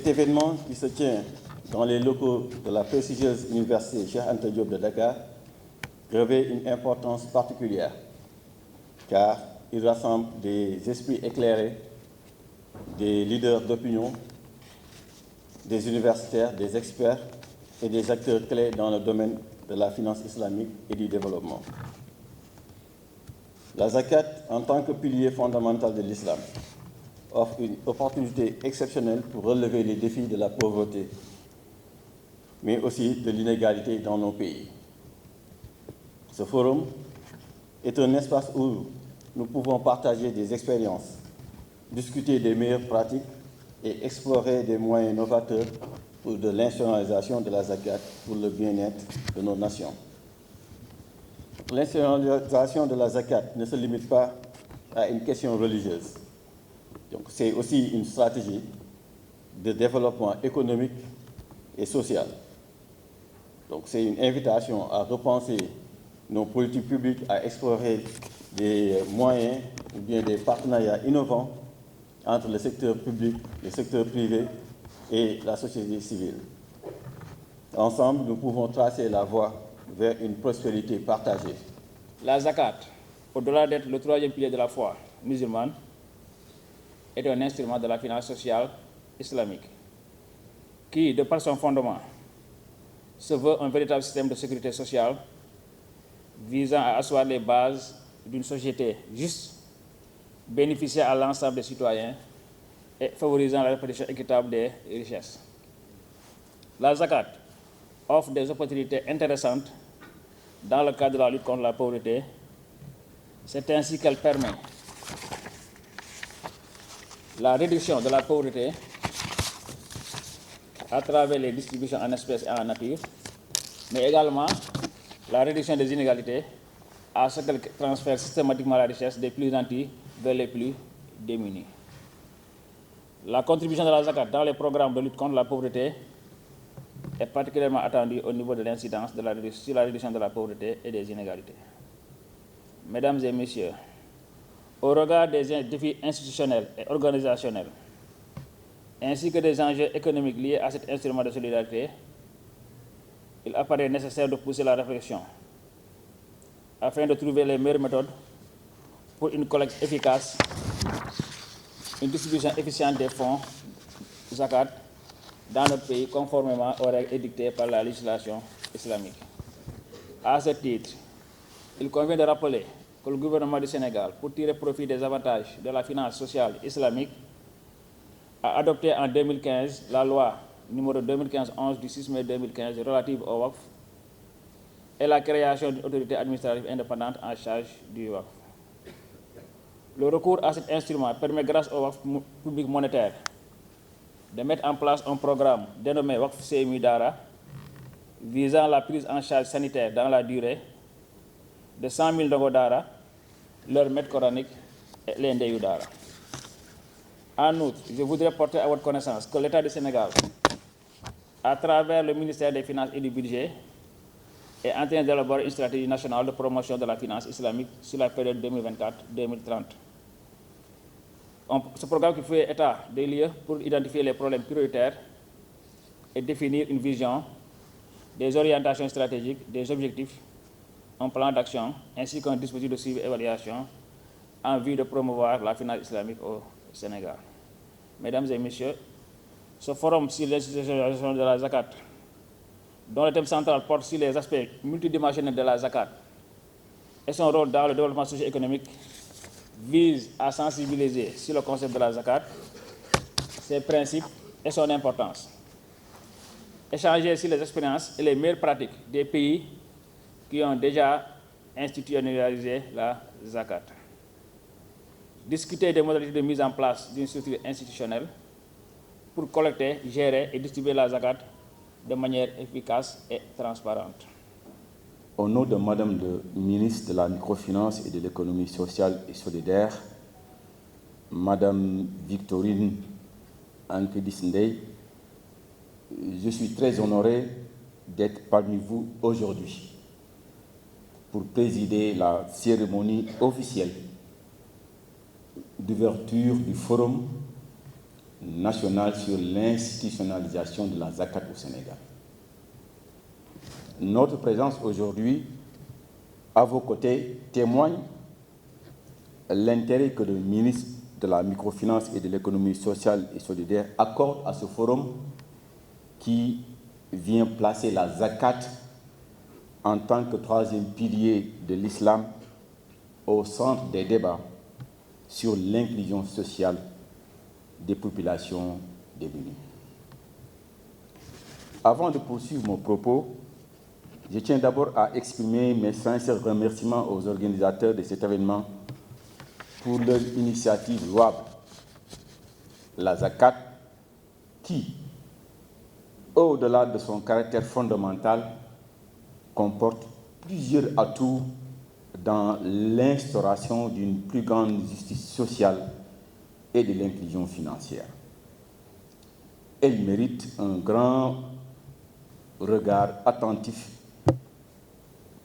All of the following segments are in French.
Cet événement qui se tient dans les locaux de la prestigieuse université Cheikh Anta Diop de Dakar revêt une importance particulière car il rassemble des esprits éclairés, des leaders d'opinion, des universitaires, des experts et des acteurs clés dans le domaine de la finance islamique et du développement. La zakat, en tant que pilier fondamental de l'islam, offre une opportunité exceptionnelle pour relever les défis de la pauvreté, mais aussi de l'inégalité dans nos pays. Ce forum est un espace où nous pouvons partager des expériences, discuter des meilleures pratiques et explorer des moyens novateurs pour de l'institutionnalisation de la zakat pour le bien-être de nos nations. L'institutionnalisation de la zakat ne se limite pas à une question religieuse. Donc, c'est aussi une stratégie de développement économique et social. Donc, c'est une invitation à repenser nos politiques publiques, à explorer des moyens ou bien des partenariats innovants entre le secteur public, le secteur privé et la société civile. Ensemble, nous pouvons tracer la voie vers une prospérité partagée. La zakat, au-delà d'être le troisième pilier de la foi musulmane, est un instrument de la finance sociale islamique qui, de par son fondement, se veut un véritable système de sécurité sociale visant à asseoir les bases d'une société juste, bénéficiant à l'ensemble des citoyens et favorisant la répartition équitable des richesses. La zakat offre des opportunités intéressantes dans le cadre de la lutte contre la pauvreté. C'est ainsi qu'elle permet la réduction de la pauvreté à travers les distributions en espèces et en nature, mais également la réduction des inégalités à ce qu'elle transfère systématiquement la richesse des plus nantis vers les plus démunis. La contribution de la zakat dans les programmes de lutte contre la pauvreté est particulièrement attendue au niveau de l'incidence sur la réduction de la pauvreté et des inégalités. Mesdames et messieurs, au regard des défis institutionnels et organisationnels, ainsi que des enjeux économiques liés à cet instrument de solidarité, il apparaît nécessaire de pousser la réflexion afin de trouver les meilleures méthodes pour une collecte efficace, une distribution efficiente des fonds zakat dans notre pays conformément aux règles édictées par la législation islamique. À ce titre, il convient de rappeler que le gouvernement du Sénégal, pour tirer profit des avantages de la finance sociale islamique, a adopté en 2015 la loi numéro 2015-11 du 6 mai 2015 relative au WACF et la création d'une autorité administrative indépendante en charge du WACF. Le recours à cet instrument permet, grâce au WACF public monétaire, de mettre en place un programme dénommé WACF CMU Dara visant la prise en charge sanitaire dans la durée de 100 000 Ndongo Dara, leur maître coranique et les Ndeyu Dara. En outre, je voudrais porter à votre connaissance que l'État du Sénégal, à travers le ministère des Finances et du Budget, est en train d'élaborer une stratégie nationale de promotion de la finance islamique sur la période 2024-2030. Ce programme qui fait état des lieux pour identifier les problèmes prioritaires et définir une vision, des orientations stratégiques, des objectifs, un plan d'action, ainsi qu'un dispositif de suivi et évaluation en vue de promouvoir la finance islamique au Sénégal. Mesdames et messieurs, ce forum sur l'institutionnalisation de la zakat, dont le thème central porte sur les aspects multidimensionnels de la zakat et son rôle dans le développement socio-économique, vise à sensibiliser sur le concept de la zakat, ses principes et son importance. Échanger sur les expériences et les meilleures pratiques des pays qui ont déjà institutionnalisé la zakat. Discuter des modalités de mise en place d'une structure institutionnelle pour collecter, gérer et distribuer la zakat de manière efficace et transparente. Au nom de Madame le ministre de la Microfinance et de l'Économie sociale et solidaire, Madame Victorine Ankedis-Ndeye, je suis très honoré d'être parmi vous aujourd'hui pour présider la cérémonie officielle d'ouverture du forum national sur l'institutionnalisation de la zakat au Sénégal. Notre présence aujourd'hui à vos côtés témoigne l'intérêt que le ministre de la Microfinance et de l'Économie sociale et solidaire accorde à ce forum qui vient placer la zakat en tant que troisième pilier de l'islam au centre des débats sur l'inclusion sociale des populations démunies. Avant de poursuivre mon propos, je tiens d'abord à exprimer mes sincères remerciements aux organisateurs de cet événement pour leur initiative louable. La zakat, qui, au-delà de son caractère fondamental, comporte plusieurs atouts dans l'instauration d'une plus grande justice sociale et de l'inclusion financière. Elle mérite un grand regard attentif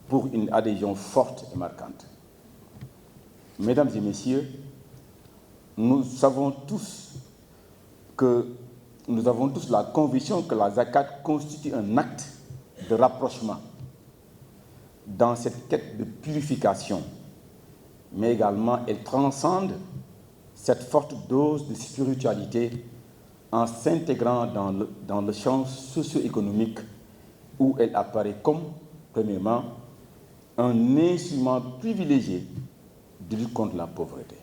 pour une adhésion forte et marquante. Mesdames et messieurs, nous avons tous la conviction que la zakat constitue un acte de rapprochement dans cette quête de purification, mais également elle transcende cette forte dose de spiritualité en s'intégrant dans le champ socio-économique où elle apparaît comme, premièrement, un instrument privilégié de lutte contre la pauvreté.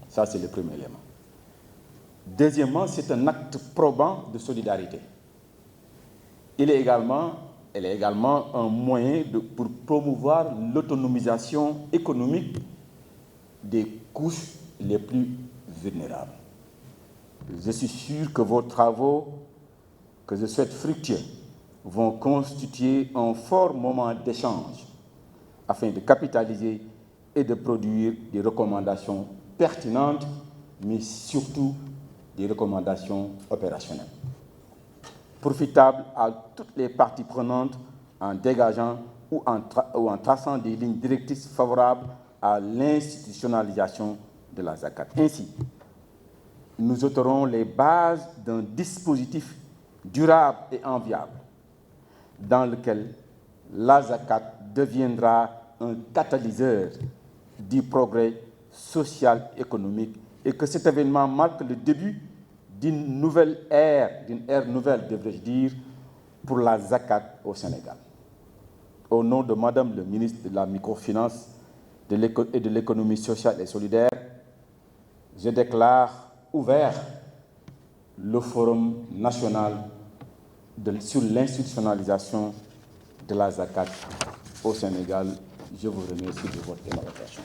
Ça, c'est le premier élément. Deuxièmement, c'est un acte probant de solidarité. Elle est également un moyen pour promouvoir l'autonomisation économique des couches les plus vulnérables. Je suis sûr que vos travaux, que je souhaite fructueux, vont constituer un fort moment d'échange afin de capitaliser et de produire des recommandations pertinentes, mais surtout des recommandations opérationnelles, profitables à toutes les parties prenantes en dégageant ou en traçant des lignes directrices favorables à l'institutionnalisation de la zakat. Ainsi, nous ôterons les bases d'un dispositif durable et enviable dans lequel la zakat deviendra un catalyseur du progrès social et économique et que cet événement marque le début d'une nouvelle ère, devrais-je dire, pour la zakat au Sénégal. Au nom de Madame le ministre de la Microfinance et de l'Économie sociale et solidaire, je déclare ouvert le Forum national sur l'institutionnalisation de la zakat au Sénégal. Je vous remercie de votre attention.